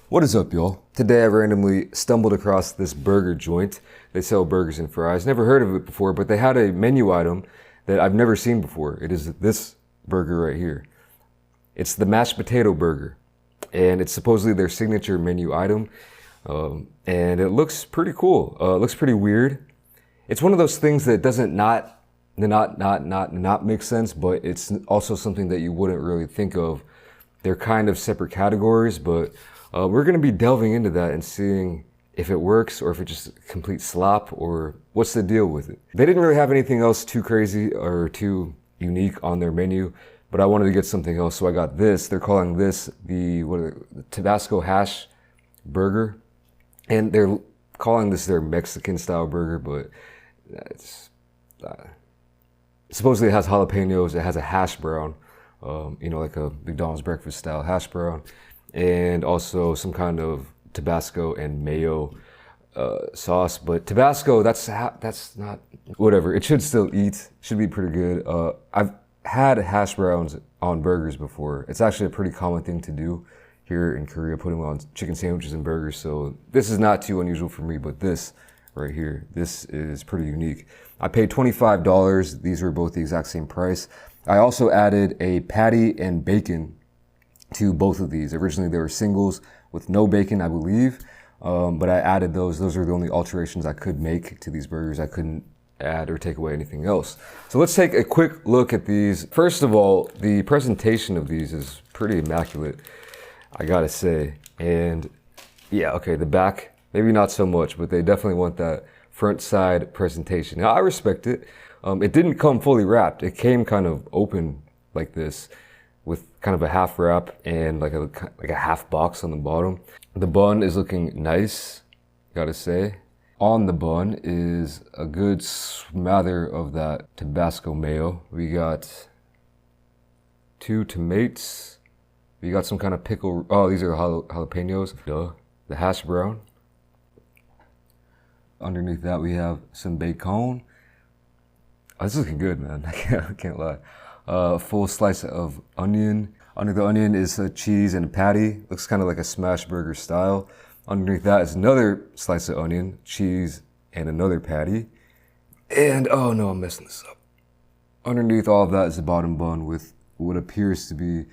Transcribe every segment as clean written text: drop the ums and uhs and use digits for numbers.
What is up, y'all? Today I randomly stumbled across this burger joint. They sell burgers and fries. Never heard of it before, but they had a menu item that I've never seen before. It is this burger right here. It's the mashed potato burger, and it's supposedly their signature menu item. And it looks pretty cool. It looks pretty weird. It's one of those things that doesn't not make sense, but it's also something that you wouldn't really think of. They're kind of separate categories, but we're going to be delving into that and seeing if it works or if it's just complete slop or what's the deal with it. They didn't really have anything else too crazy or too unique on their menu, but I wanted to get something else, so I got this. They're calling this the Tabasco hash burger, and they're calling this their Mexican style burger, but it's supposedly it has jalapenos. It has a hash brown, like a McDonald's breakfast style hash brown, and also some kind of Tabasco and mayo sauce. But Tabasco, that's not whatever. It should still eat. Should be pretty good. I've had hash browns on burgers before. It's actually a pretty common thing to do here in Korea, putting them on chicken sandwiches and burgers. So this is not too unusual for me, but this right here, this is pretty unique. I paid $25. These were both the exact same price. I also added a patty and bacon to both of these. Originally they were singles with no bacon, I believe, but I added those. Those are the only alterations I could make to these burgers. I couldn't add or take away anything else. So let's take a quick look at these. First of all, the presentation of these is pretty immaculate, I gotta say. And yeah, okay, the back, maybe not so much, but they definitely want that front side presentation. Now I respect it. It didn't come fully wrapped. It came kind of open like this with kind of a half wrap and like a half box on the bottom. The bun is looking nice, gotta say. On the bun is a good smother of that Tabasco mayo. We got 2 tomatoes. We got some kind of pickle. Oh, these are jalapenos. Duh. The hash brown. Underneath that we have some bacon. Oh, this is looking good, man. I can't lie. A full slice of onion. Under the onion is a cheese and a patty. Looks kind of like a smash burger style. Underneath that is another slice of onion, cheese, and another patty. And, oh no, I'm messing this up. Underneath all of that is the bottom bun with what appears to be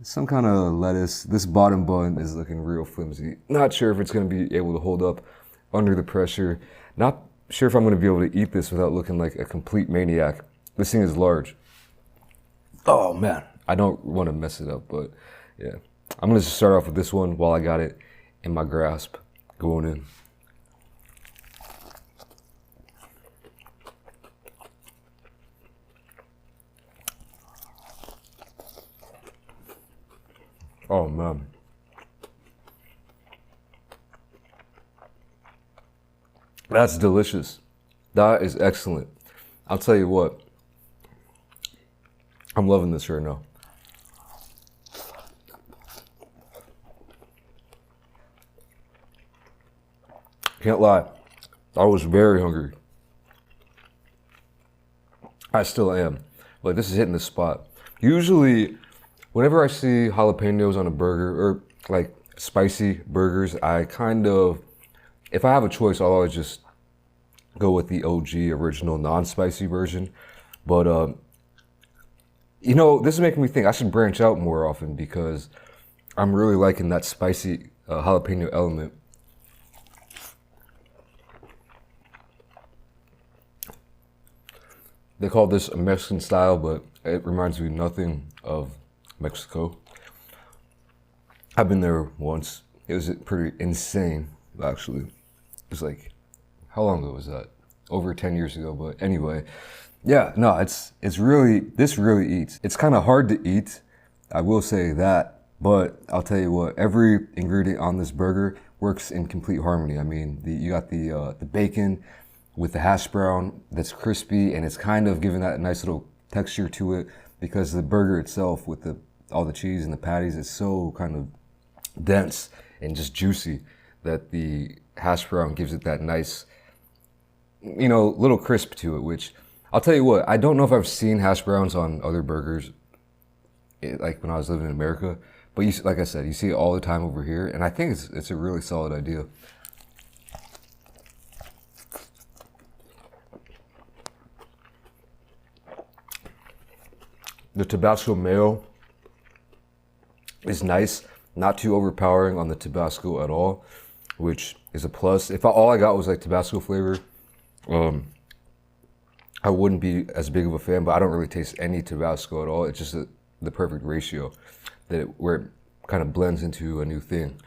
some kind of lettuce. This bottom bun is looking real flimsy. Not sure if it's going to be able to hold up under the pressure. Not sure if I'm going to be able to eat this without looking like a complete maniac. This thing is large. Oh man, I don't want to mess it up, but yeah. I'm going to start off with this one while I got it in my grasp, going in. Oh man. That's delicious. That is excellent. I'll tell you what, I'm loving this right now. Can't lie, I was very hungry. I still am. Like, this is hitting the spot. Usually, whenever I see jalapenos on a burger, or like spicy burgers, I kind of, if I have a choice, I'll always just go with the OG original non-spicy version. But, this is making me think I should branch out more often because I'm really liking that spicy jalapeno element. They call this a Mexican style, but it reminds me nothing of Mexico. I've been there once. It was pretty insane, actually. It was like, how long ago was that? Over 10 years ago, but anyway. Yeah, no, this really eats. It's kind of hard to eat, I will say that, but I'll tell you what, every ingredient on this burger works in complete harmony. I mean, you got the bacon with the hash brown that's crispy, and it's kind of giving that nice little texture to it because the burger itself with all the cheese and the patties is so kind of dense and just juicy that the hash brown gives it that nice, little crisp to it, which I'll tell you what, I don't know if I've seen hash browns on other burgers, like when I was living in America, But you, like I said, you see it all the time over here, and I think it's a really solid idea. The Tabasco mayo is nice, not too overpowering on the Tabasco at all, which is a plus. If all I got was like Tabasco flavor, I wouldn't be as big of a fan, but I don't really taste any Tabasco at all. It's just the perfect ratio where it kind of blends into a new thing.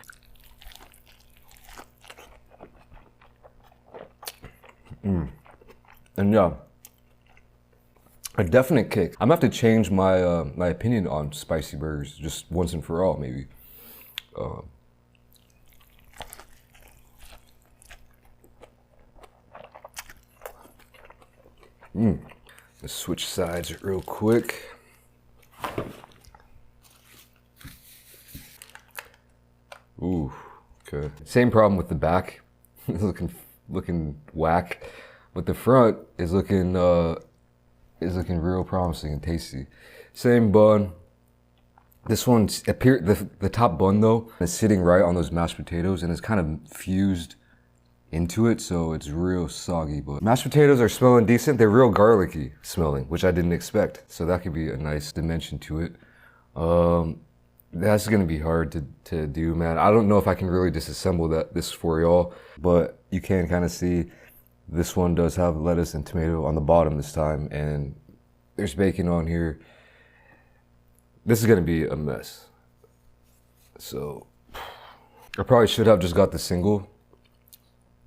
And yeah, a definite kick. I'm gonna have to change my my opinion on spicy burgers just once and for all, maybe. Let's switch sides real quick. Ooh, okay. Same problem with the back. It's looking whack, but the front is looking real promising and tasty. Same bun. This one's the top bun though is sitting right on those mashed potatoes and it's kind of fused into it, so it's real soggy. But mashed potatoes are smelling decent. They're real garlicky smelling, which I didn't expect. So that could be a nice dimension to it. That's gonna be hard to do, man. I don't know if I can really disassemble this for y'all, but you can kind of see this one does have lettuce and tomato on the bottom this time, and there's bacon on here. This is gonna be a mess. So I probably should have just got the single,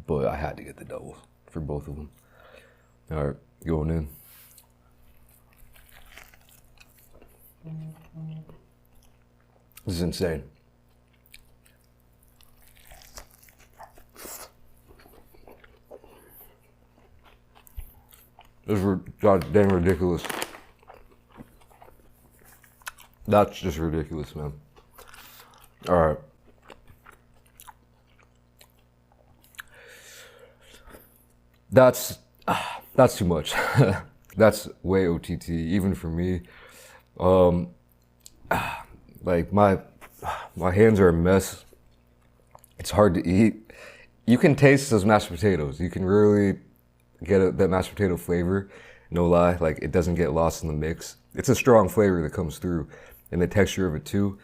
but I had to get the double for both of them. All right, going in. This is insane. This is goddamn ridiculous. That's just ridiculous, man. All right. That's too much. That's way OTT, even for me. Like my hands are a mess. It's hard to eat. You can taste those mashed potatoes. You can really get that mashed potato flavor. No lie, like it doesn't get lost in the mix. It's a strong flavor that comes through, and the texture of it too.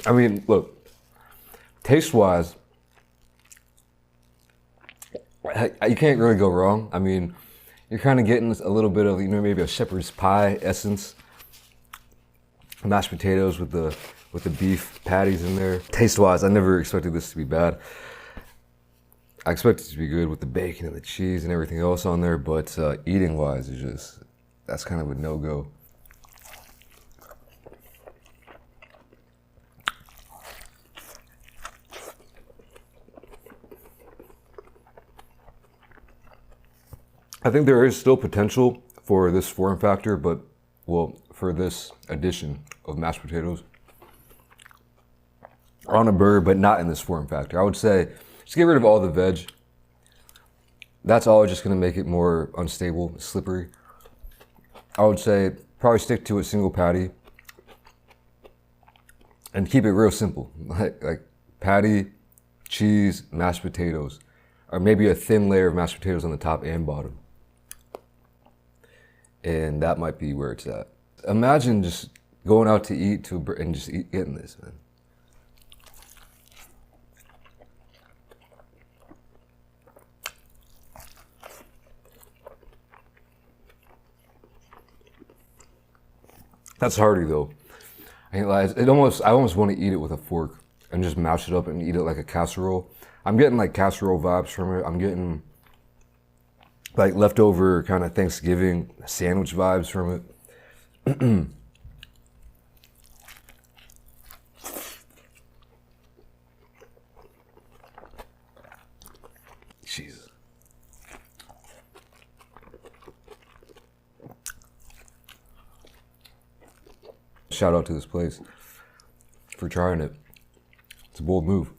I mean, look, taste-wise, you can't really go wrong. I mean, you're kind of getting a little bit of, you know, maybe a shepherd's pie essence. Mashed potatoes with the beef patties in there. Taste-wise, I never expected this to be bad. I expected it to be good with the bacon and the cheese and everything else on there, but eating-wise, that's kind of a no-go. I think there is still potential for this form factor, but, well, for this addition of mashed potatoes on a burger, but not in this form factor. I would say just get rid of all the veg. That's all just gonna make it more unstable, slippery. I would say probably stick to a single patty and keep it real simple. Like patty, cheese, mashed potatoes, or maybe a thin layer of mashed potatoes on the top and bottom. And that might be where it's at. Imagine just going out to eat and just getting this, man. That's hearty though. I ain't lie. I almost want to eat it with a fork and just mash it up and eat it like a casserole. I'm getting like casserole vibes from it. I'm getting like leftover kind of Thanksgiving sandwich vibes from it. Jesus. Shout out to this place for trying it. It's a bold move.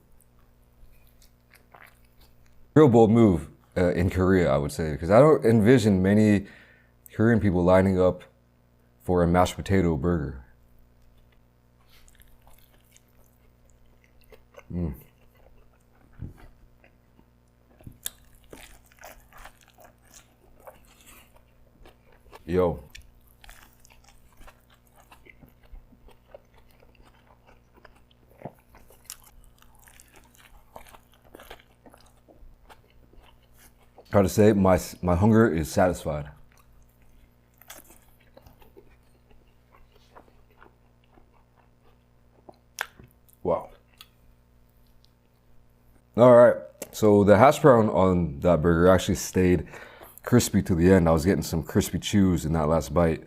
Real bold move in Korea, I would say, because I don't envision many Korean people lining up for a mashed potato burger. Yo. Hard to say, my hunger is satisfied. Wow. All right, so the hash brown on that burger actually stayed crispy to the end. I was getting some crispy chews in that last bite,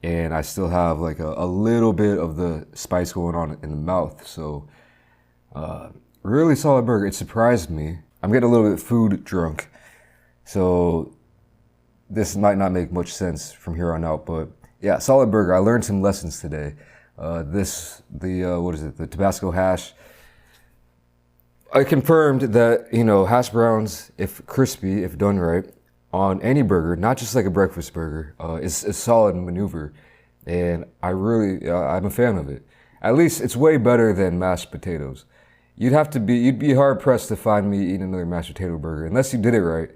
and I still have like a little bit of the spice going on in the mouth. So really solid burger. It surprised me. I'm getting a little bit food drunk, so this might not make much sense from here on out, but yeah, solid burger. I learned some lessons today. What is it? The Tabasco hash. I confirmed that, you know, hash browns, if crispy, if done right, on any burger, not just like a breakfast burger, is a solid maneuver. And I'm a fan of it. At least it's way better than mashed potatoes. You'd be hard pressed to find me eating another mashed potato burger, unless you did it right.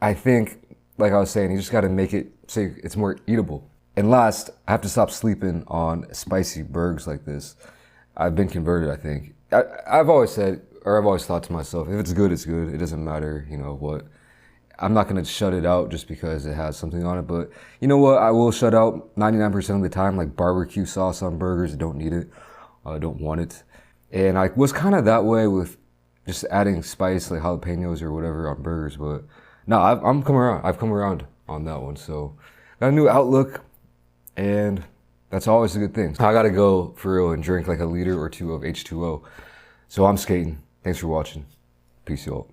I think, like I was saying, you just gotta make it so it's more eatable. And last, I have to stop sleeping on spicy burgers like this. I've been converted, I think. I've always said, or I've always thought to myself, if it's good, it's good. It doesn't matter, you know what. I'm not gonna shut it out just because it has something on it, but you know what? I will shut out 99% of the time, like barbecue sauce on burgers. I don't need it. I don't want it. And I was kind of that way with just adding spice, like jalapenos or whatever on burgers, but no, I'm coming around. I've come around on that one. So got a new outlook, and that's always a good thing. I gotta go for real and drink like a liter or two of H2O. So I'm skating. Thanks for watching. Peace, y'all.